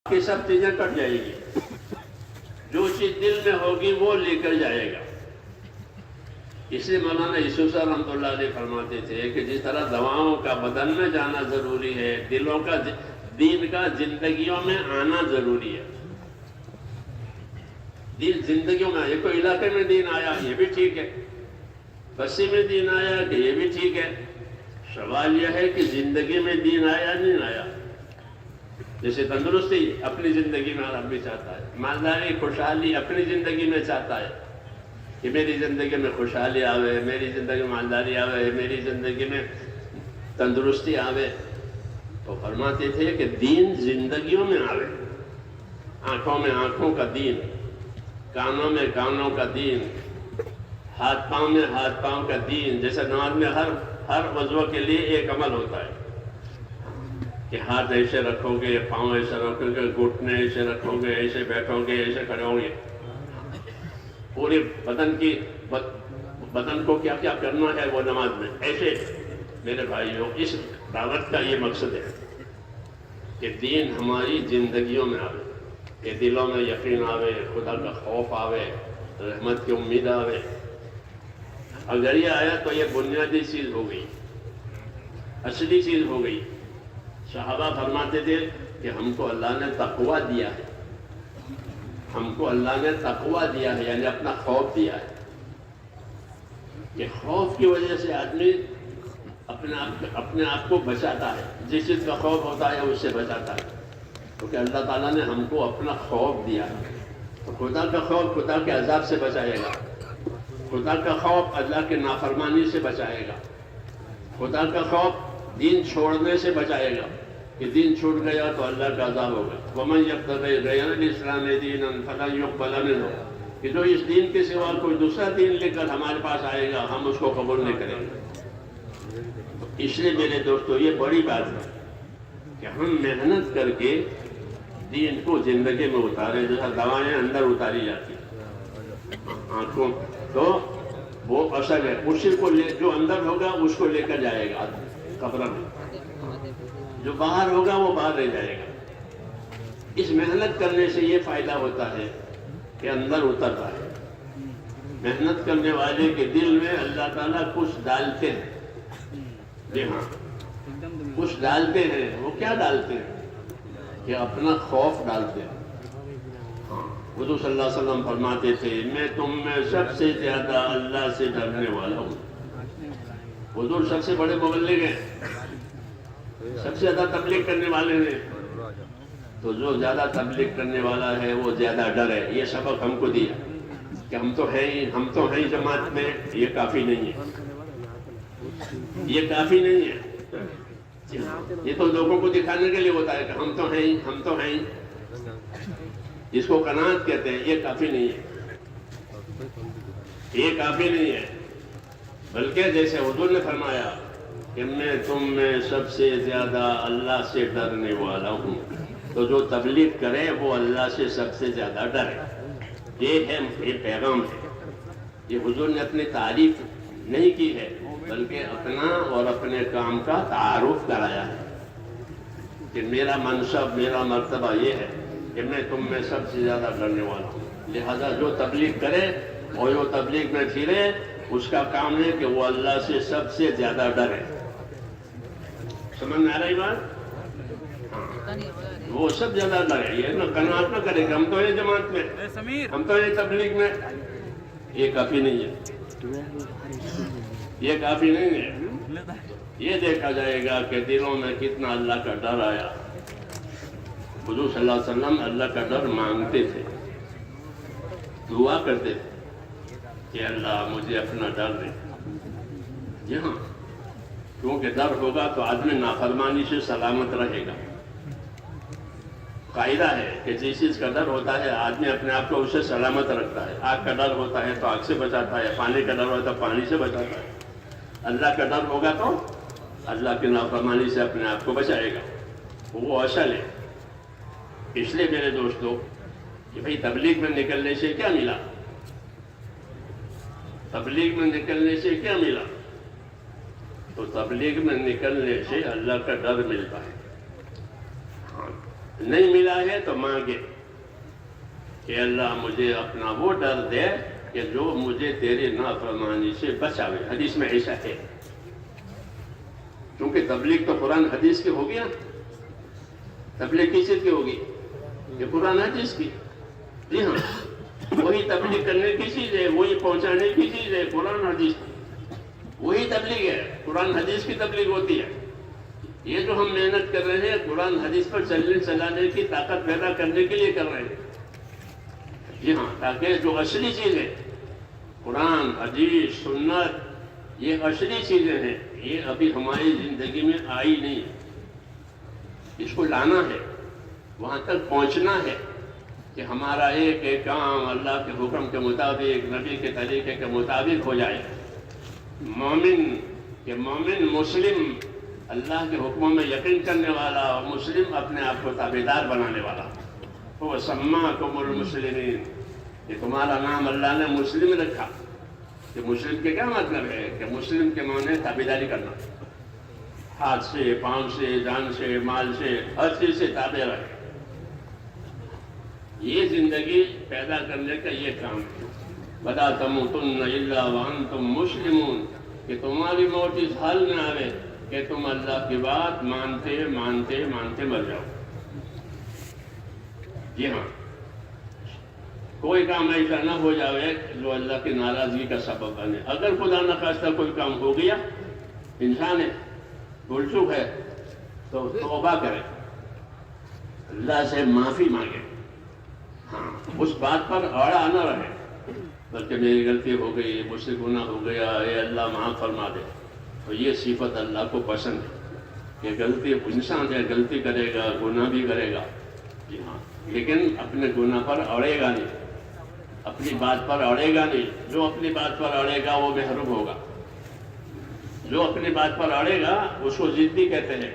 کہ سب چیزیں کٹ جائے گی، جو چیز دل میں ہوگی وہ لے کر جائے گا۔ اس لیے مولانا یوسف صاحب رحمۃ اللہ علیہ فرماتے تھے کہ جس طرح دواؤں کا بدن میں جانا ضروری ہے، دلوں کا دین کا زندگیوں میں آنا ضروری ہے۔ دین زندگیوں میں، یہ کوئی علاقے میں دین آیا یہ بھی ٹھیک ہے، بستی میں دین آیا کہ یہ بھی ٹھیک ہے، سوال یہ ہے کہ زندگی میں دین آیا نہیں آیا۔ جیسے تندرستی اپنی زندگی میں آدمی چاہتا ہے، مالداری خوشحالی اپنی زندگی میں چاہتا ہے کہ میری زندگی میں خوشحالی آوے، میری زندگی میں مالداری آوے، میری زندگی میں تندرستی آوے۔ تو فرماتے تھے کہ دین زندگیوں میں آوے، آنکھوں میں آنکھوں کا دین، کانوں میں کانوں کا دین، ہاتھ پاؤں میں ہاتھ پاؤں کا دین۔ جیسے نماز میں ہر وضو کے لیے ایک عمل ہوتا ہے کہ ہاتھ ایسے رکھو گے، پاؤں ایسے رکھو گے، گھٹنے ایسے رکھو گے، ایسے بیٹھو گے، ایسے کھڑے ہوں گے۔ پورے بدن کو کیا کیا کرنا ہے وہ نماز میں ایسے۔ میرے بھائیوں، اس دعوت کا یہ مقصد ہے کہ دین ہماری زندگیوں میں آوے، کہ دلوں میں یقین آوے، خدا کا خوف آوے، رحمت کی امید آوے۔ اگر یہ آیا تو یہ بنیادی چیز ہو گئی، اصلی چیز ہو گئی۔ صحابہ فرماتے تھے کہ ہم کو اللہ نے تقویٰ دیا ہے، ہم کو اللہ نے تقویٰ دیا ہے، یعنی اپنا خوف دیا ہے، کہ خوف کی وجہ سے آدمی اپنے آپ کو بچاتا ہے، جس چیز کا خوف ہوتا ہے اس سے بچاتا ہے، کیونکہ اللہ تعالیٰ نے ہم کو اپنا خوف دیا ہے۔ تو خدا کا خوف خدا کے عذاب سے بچائے گا، خدا کا خوف اللہ کے نافرمانی سے بچائے گا، خدا کا خوف دین چھوڑنے سے بچائے گا کہ دین چھوٹ گیا تو اللہ کا عذاب ہوگا۔ وَمَن يَبْتَغِ غَيْرَ الْإِسْلَامِ دِينًا فَلَن يُقْبَلَ مِنْهُ، کہ جو اس دین کے سوا کوئی دوسرا دین لے کر ہمارے پاس آئے گا ہم اس کو قبول نہیں کریں گے۔ اس لیے میرے دوستو یہ بڑی بات ہے کہ ہم محنت کر کے دین کو زندگی میں اتاریں، جیسا دوائیں اندر اتاری جاتی ہیں آنکھوں، تو وہ اثر ہے، اسی کو جو اندر ہوگا اس کو لے کر جائے گا قبر میں، جو باہر ہوگا وہ باہر رہ جائے گا۔ اس محنت کرنے سے یہ فائدہ ہوتا ہے کہ اندر اترتا ہے۔ محنت کرنے والے کے دل میں اللہ تعالیٰ کچھ ڈالتے ہیں، جی ہاں کچھ ڈالتے ہیں۔ وہ کیا ڈالتے ہیں؟ کہ اپنا خوف ڈالتے ہیں۔ حضور صلی اللہ علیہ وسلم فرماتے تھے میں تم میں سب سے زیادہ اللہ سے ڈرنے والا ہوں۔ حضور سب سے بڑے مبلغ ہیں، سب سے زیادہ تبلیغ کرنے والے ہیں، تو جو زیادہ تبلیغ کرنے والا ہے وہ زیادہ ڈر ہے۔ یہ سبق ہم کو دیا کہ ہم تو ہیں جماعت میں، یہ کافی نہیں ہے، یہ کافی نہیں ہے۔ یہ تو لوگوں کو دکھانے کے لیے ہوتا ہے کہ ہم تو ہیں، جس کو قناعت کہتے ہیں، یہ کافی نہیں ہے، یہ کافی نہیں ہے۔ بلکہ جیسے حضور نے فرمایا کہ میں تم میں سب سے زیادہ اللہ سے ڈرنے والا ہوں، تو جو تبلیغ کرے وہ اللہ سے سب سے زیادہ ڈرے۔ یہ پیغام ہے، یہ حضور نے اپنی تعریف نہیں کی ہے بلکہ اپنا اور اپنے کام کا تعارف کرایا ہے کہ میرا منصب، میرا مرتبہ یہ ہے کہ میں تم میں سب سے زیادہ ڈرنے والا ہوں۔ لہذا جو تبلیغ کرے اور جو تبلیغ میں پھرے اس کا کام ہے کہ وہ اللہ سے سب سے زیادہ ڈرے۔ سمجھ میں آ رہی بات؟ وہ سب زیادہ ڈرے، یہ نہ قناعت نہ کرے کہ ہم تو یہ جماعت میں، ہم تو یہ تبلیغ میں، یہ کافی نہیں ہے، یہ کافی نہیں ہے۔ یہ دیکھا جائے گا کہ دلوں میں کتنا اللہ کا ڈر آیا۔ حضور صلی اللہ علیہ وسلم اللہ کا ڈر مانگتے تھے، دعا کرتے تھے کہ اللہ مجھے اپنا ڈر دے۔ جی ہاں، کیونکہ ڈر ہوگا تو آدمی نافرمانی سے سلامت رہے گا۔ قاعدہ ہے کہ جس چیز کا ڈر ہوتا ہے آدمی اپنے آپ کو اس سے سلامت رکھتا ہے۔ آگ کا ڈر ہوتا ہے تو آگ سے بچاتا ہے، پانی کا ڈر ہوتا ہے تو پانی سے بچاتا ہے۔ اللہ کا ڈر ہوگا تو اللہ کی نافرمانی سے اپنے آپ کو بچائے گا، وہ اصل ہے۔ اس لیے میرے دوستو کہ بھئی تبلیغ میں نکلنے سے کیا ملا؟ تبلیغ میں نکلنے سے کیا ملا؟ تو تبلیغ میں نکلنے سے اللہ کا ڈر ملتا ہے۔ نہیں ملا ہے تو مانگے کہ اللہ مجھے اپنا وہ ڈر دے کہ جو مجھے تیرے نافرمانی سے بچاوے. حدیث میں ایسا ہے. کیونکہ تبلیغ تو قرآن حدیث کی ہوگی نا. تبلیغ کس چیز کی ہوگی؟ یہ قرآن حدیث کی. جی ہاں، وہی تبلیغ کرنے کی چیز ہے، وہی پہنچانے کی چیز ہے قرآن حدیث. وہی تبلیغ ہے، قرآن حدیث کی تبلیغ ہوتی ہے. یہ جو ہم محنت کر رہے ہیں قرآن حدیث پر چلنے چلانے کی طاقت پیدا کرنے کے لیے کر رہے ہیں. جی ہاں، تاکہ جو اصلی چیز ہے قرآن حدیث سنت، یہ اصلی چیزیں ہیں، یہ ابھی ہماری زندگی میں آئی نہیں. اس کو لانا ہے، وہاں تک پہنچنا ہے کہ ہمارا ایک ایک کام اللہ کے حکم کے مطابق، نبی کے طریقے کے مطابق ہو جائے. مومن مسلم اللہ کے حکموں میں یقین کرنے والا، اور مسلم اپنے آپ کو تابعدار بنانے والا. وہ سماکم المسلمین، کہ تمہارا نام اللہ نے مسلم رکھا. کہ مسلم کے کیا مطلب ہے؟ کہ مسلم کے معنی تابعداری کرنا، ہاتھ سے، پاؤں سے، جان سے، مال سے، ہر چیز سے تابع رہے. یہ زندگی پیدا کرنے کا یہ کام ہے. وَلَا تَمُوتُنَّ إِلَّا وَأَنْتُمْ مُسْلِمُونَ، کہ تمہاری موت اس حال میں آئے کہ تم اللہ کی بات مانتے مانتے مانتے مر جاؤ. جی ہاں، کوئی کام ایسا نہ ہو جائے جو اللہ کی ناراضگی کا سبب بنے. اگر خدا نخواستہ کوئی کام ہو گیا، انسان ہے، بھول چوک ہے، تو توبہ کرے، اللہ سے معافی مانگے. ہاں، اس بات پر اڑا نہ رہے، بلکہ میری غلطی ہو گئی، مجھ سے گناہ ہو گیا، اے اللہ معاف فرما دے. تو یہ صفت اللہ کو پسند ہے کہ غلطی، انسان ہے، غلطی کرے گا، گناہ بھی کرے گا. جی ہاں، لیکن اپنے گناہ پر اڑے گا نہیں، اپنی بات پر اڑے گا نہیں. جو اپنی بات پر اڑے گا وہ محروم ہوگا. جو اپنی بات پر اڑے گا اس کو ضدی کہتے ہیں.